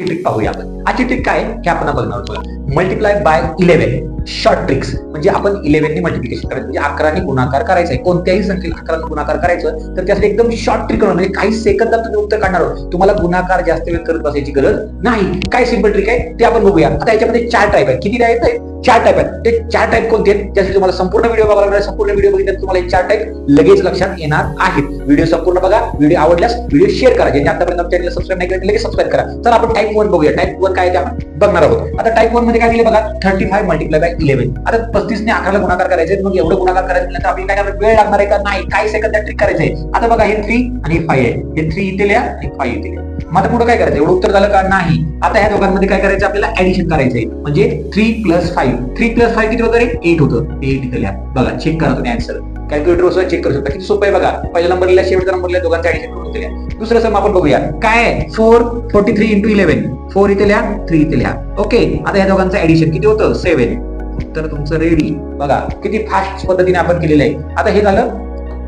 Trick पाहूया आपण. आजची ट्रिक काय हे आपण बघणार आहोत. Multiply by 11 short tricks. म्हणजे आपण 11 ने मल्टिप्लिकेशन करायचं, म्हणजे 11 ने गुणाकार करायचा आहे. कोणत्याही संख्येला 11 ने गुणाकार करायचं तर त्यासाठी एकदम शॉर्ट ट्रिक म्हणजे काही सेकंदात तुम्ही उत्तर काढणार आहोत. तुम्हाला गुणाकार जास्त वेळ करत बसायची गरज नाही. काय सिंपल ट्रिक आहे ते आपण बघूया. आता याच्यामध्ये 4 टाईप आहेत. किती टाईप आहेत? 4 टाईप आहेत. ते 4 टाईप कोणते आहेत त्यासाठी तुम्हाला संपूर्ण व्हिडिओ बघावा लागणार. संपूर्ण व्हिडिओ बघितल्यानंतर तुम्हाला हे 4 टाईप लगेच लक्षात येणार आहेत. व्हिडिओ संपूर्ण बघा. व्हिडिओ आवडल्यास व्हिडिओ शेअर करा. ज्यांनी आतापर्यंत चॅनलला सबस्क्राईब नाही केलं लगेच सबस्क्राईब करा. तर आपण टाईप 1 बघूया. टाईप 1 काय ते आपण बघणार आहोत. आता टाईप 1 मध्ये काय दिले बघा, 35 मल्टिप्लाय बाय 11. आता 35 ने 11 ला गुणाकार करायचे. मग एवढं गुणाकार करायचं तर आपल्याला काय वेळ लागणार आहे का? नाही. काही सेकंद ट्रिक करायचंय. आता बघा हे 3 आणि 5 आहे. हे 3 इथे लिहा आणि 5 इथे लिहा. मग आता पुढे काय करायचं? एवढं उत्तर झालं का? नाही. आता ह्या दोघांमध्ये काय करायचं? आपल्याला ऍडिशन करायचंय. म्हणजे 3 + 5. 3 + 5 किती होतं रे? 8 होतं. 8 इथे लिहा. बघा चेक करा तुम्ही आन्सर. कॅल्क्युलेटर वर चेक करू शकता. किती सोपं आहे बघा. पहिला नंबर लिहा, शेवटचा नंबर लिहा, दोघांचं ऍडिशन करून इथे लिहा. दुसरं सम आपण बघूया. काय आहे? 43 × 11. 4 इथे लिहा, 3 इथे लिहा. ओके. आता ह्या दोघांचं ऍडिशन किती होतं? 7. उत्तर तुमचं रेडी. बघा किती फास्ट पद्धतीने आपण केलेलं आहे. आता हे झालं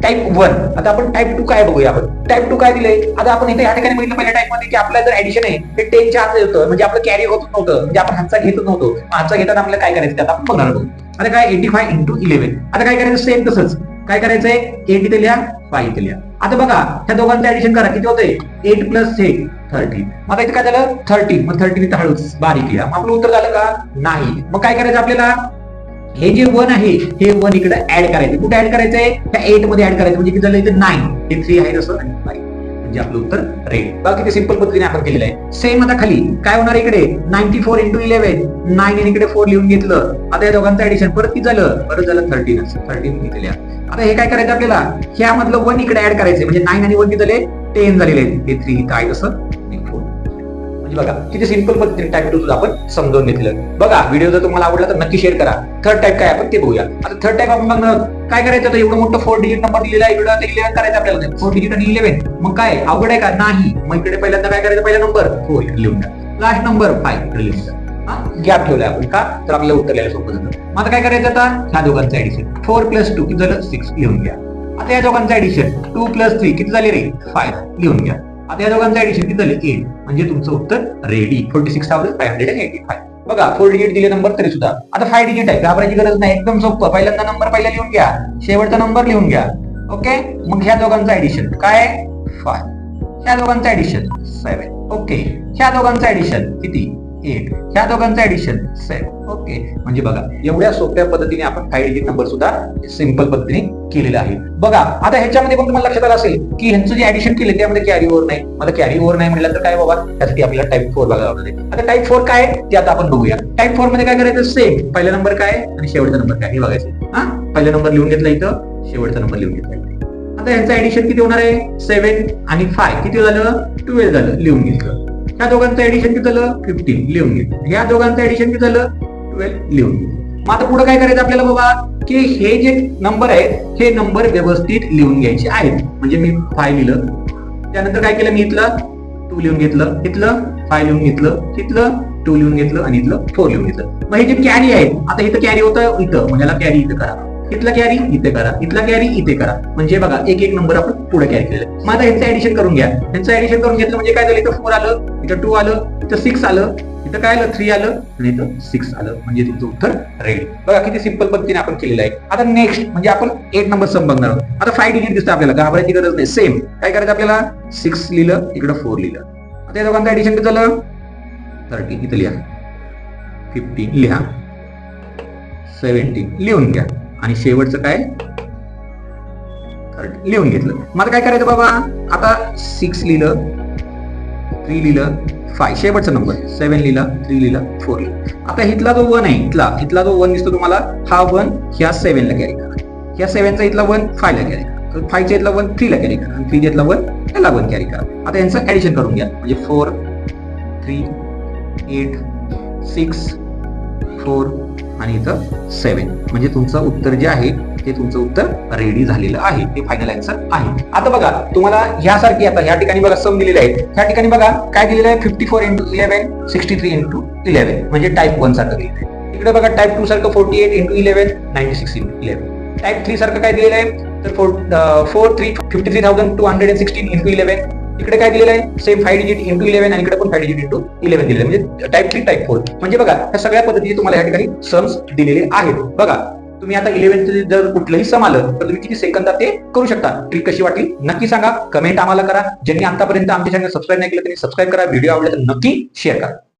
टाईप 1. आता आपण टाईप 2 काय बघूया. आपण टाईप 2 काय दिलंय? आता आपण इथे या ठिकाणी बघितलं पहिल्या टाईप मध्ये की आपलं जर ऍडिशन आहे ते 10 च्या आत होतं. म्हणजे आपलं कॅरी होत नव्हतं. म्हणजे आपण हातचा घेत नव्हतो. हातचा घेताना आपल्याला काय करायचं ते आता आपण बघणार आहोत. आता काय 85 × 11. आता काय करायचं? सेम तसंच काय करायचंय? 8 इथे लिहा, 5 इथे लिहा. आता बघा ह्या दोघांचं ऍडिशन करा. किती होतंय? 8 + 6 13. मग आता इथे काय झालं? 30. मग 30 इथे हळूच बारीक लिहा. मग आपलं उत्तर झालं का? नाही. मग काय करायचं आपल्याला? हे जे 1 आहे हे 1 इकडे ऍड करायचं. कुठे ऍड करायचंय? त्या 8 मध्ये ऍड करायचं. म्हणजे किती झालं? इथे 9. हे 3 आहे तसं आणि 5. म्हणजे आपलं उत्तर रेड. बघा किती सिंपल पद्धतीने आपण केलेलं आहे. सेम आता खाली काय होणार? इकडे 94 × 11. 9 आणि इकडे 4 लिहून घेतलं. आता या दोघांचं ऍडिशन परत किती झालं? परत झालं 13. 13 इथे लिहा. आता हे काय करायचं आपल्याला? ह्यामधलं 1 इकडे ऍड करायचं. म्हणजे 9 आणि 1 किती झाले? 10 झालेले आहेत. हे 3 इथं आहे तसं. बघा किती सिंपल पद्धतीने टाईप 2 सुद्धा आपण समजून घेतलं. बघा व्हिडिओ जर तुम्हाला आवडला तर नक्की शेअर करा. थर्ड टाईप काय आपण ते बघूया. आता थर्ड टाईप आपण बघणार काय करायचं? तर एवढं मोठं 4 डिजिट नंबर दिलेला आहे. इकडे 11 करायचं आपल्याला. 4 डिजिट आणि 11. मग काय अवघड आहे का? नाही. मग इकडे पहिल्यांदा काय करायचं? पहिला नंबर 4 लिहून द्या. लास्ट नंबर 5 लिहून द्या. गॅप ठेवलाय आपण का? तर आपल्याला उत्तर लिहायला सोपं जातं. मग आता काय करायचं? आता ह्या दोघांचं ऍडिशन 4 + 2 किती झालं? 6 लिहून घ्या. आता या दोघांचं ऍडिशन 2 + 3 किती झाले रे? 5 लिहून घ्या. आता या दोघांचं ऍडिशन किती झाले? 8. म्हणजे तुमचं उत्तर रेडी. 46,585. बघा 4 डिजिट दिले नंबर तरी सुद्धा. आता 5 डिजिट आहे. घाबरायची गरज नाही. एकदम सोपं. पहिल्यांदा नंबर पहिला लिहून घ्या, शेवटचा नंबर लिहून घ्या. ओके. मग ह्या दोघांचं ऍडिशन काय? 5. ह्या दोघांचं ऍडिशन 7. ओके. ह्या दोघांचं ऍडिशन किती? 8. ह्या दोघांचं ऍडिशन 7. ओके. म्हणजे बघा एवढ्या सोप्या पद्धतीने आपण 5 डिजिट नंबर सुद्धा सिंपल पद्धतीने केलेलं आहे. बघा आता ह्याच्यामध्ये पण तुम्हाला लक्षात आलं असेल की ह्यांचं जे ऍडिशन केले त्यामध्ये कॅरी ओव्हर नाही. मला कॅरी ओव्हर नाही म्हटलं तर काय बाबा? त्यासाठी आपल्याला टाईप 4 बघावं लागेल. आता टाईप 4 काय ते आता आपण बघूया. टाईप 4 मध्ये काय करायचं? सेम पहिला नंबर काय आणि शेवटचा नंबर काय हे बघायचं. पहिला नंबर लिहून घेतला इथं, शेवटचा नंबर लिहून घेतला इथे. आता यांचं ऍडिशन किती होणार आहे? 7 आणि 5 किती झालं? 12 झालं. लिहून घेतलं. ह्या दोघांचं ऍडिशन किती झालं? 15 लिहून घेतलं. ह्या दोघांचं ऍडिशन किती झालं? 12 लिहून घेतलं. मग आता पुढे काय करायचं आपल्याला बाबा? की हे जे नंबर आहेत हे नंबर व्यवस्थित लिहून घ्यायचे आहेत. म्हणजे मी 5 लिहिलं, त्यानंतर काय केलं? मी इथलं 2 लिहून घेतलं, इथलं 5 लिहून घेतलं, इथलं 2 लिहून घेतलं आणि इथलं 4 लिहून घेतलं. मग हे जे कॅरी आहेत, आता इथं कॅरी होतं इथं, म्हणजे याला कॅरी इथं करा, इथला कॅरी इथे करा, इथला कॅरी इथे करा. म्हणजे बघा एक एक नंबर आपण पुढे कॅरी केलेलं. मग आता यांचं ऍडिशन करून घ्या. यांचं ऍडिशन करून घेतलं म्हणजे काय झालं? इथं 4 आलं, इथं 2 आलं, इथं 6 आलं, इथं काय आलं? 3 आलं आणि इथं 6 आलं. म्हणजे तुमचं उत्तर रेडी. बघा किती सिंपल पद्धतीने आपण केलेलं आहे. आता नेक्स्ट म्हणजे आपण 8 नंबर सम बघणार आहोत. आता 5 डिजिट दिसतं आपल्याला, घाबरायची गरज नाही. सेम काय करायचं आपल्याला? 6 लिहिलं, इकडं 4 लिहिलं. आता या दोघांचं ऍडिशन किती झालं? 30 इथं लिहा, 15 लिहा, 17 लिहून घ्या आणि शेवटचं काय? 30 लिहून घेतलं. मग काय करायचं बाबा? आता 6 लिहिलं, 3 लिहिलं, 5 शेवटचा नंबर, 7 लिहिला, 3 लिहिला, 4 लिहिला. आता इथला जो 1 आहे, इथला जो 1 दिसतो तुम्हाला, हा 1 ह्या 7 ला कॅरी करा. ह्या 7 चा इथला 1 5 ला कॅरी करा. 5 चा इथला 1 3 ला कॅरी करा आणि 3 चा इथला 1 याला 1 कॅरी करा. आता यांचं ऍडिशन करून घ्या. म्हणजे 4 3 8 6 4 आणि इथं 7. म्हणजे तुमचं उत्तर जे आहे ते तुमचं उत्तर रेडी झालेलं आहे. ते फायनल आन्सर आहे. आता बघा तुम्हाला ह्यासारखी आता ह्या ठिकाणी बघा सम दिलेले आहेत. ह्या ठिकाणी बघा काय दिलेलं आहे? 54 × 11 63 × 11 म्हणजे टाईप 1 सारखं दिलेलं आहे. इकडे बघा टाईप 2 सारखं 48 × 11 96 × 11. टाईप 3 सारखं काय दिलेलं आहे? तर 53,216 × 11 इकडे काय दिलेलं आहे, सेम 5 डिजिट इंटू 11 आणि इकडे पण 5 डिजिट इंटू 11 दिलेलं आहे, म्हणजे टाइप 3 टाइप 4. म्हणजे बघा ह्या सगळ्या पद्धतीने तुम्हाला या ठिकाणी सम्स दिलेले आहेत. बघा तुम्ही आता 11 जर कुठलंही सम आलं तर तुम्ही किती सेकंदात ते करू शकता. ट्रिक कशी वाटली नक्की सांगा, कमेंट आम्हाला करा. ज्यांनी आतापर्यंत आमच्या चॅनल सबस्क्राईब नाही केलं त्यांनी सबस्क्राईब करा. व्हिडिओ आवडला तर नक्की शेअर करा.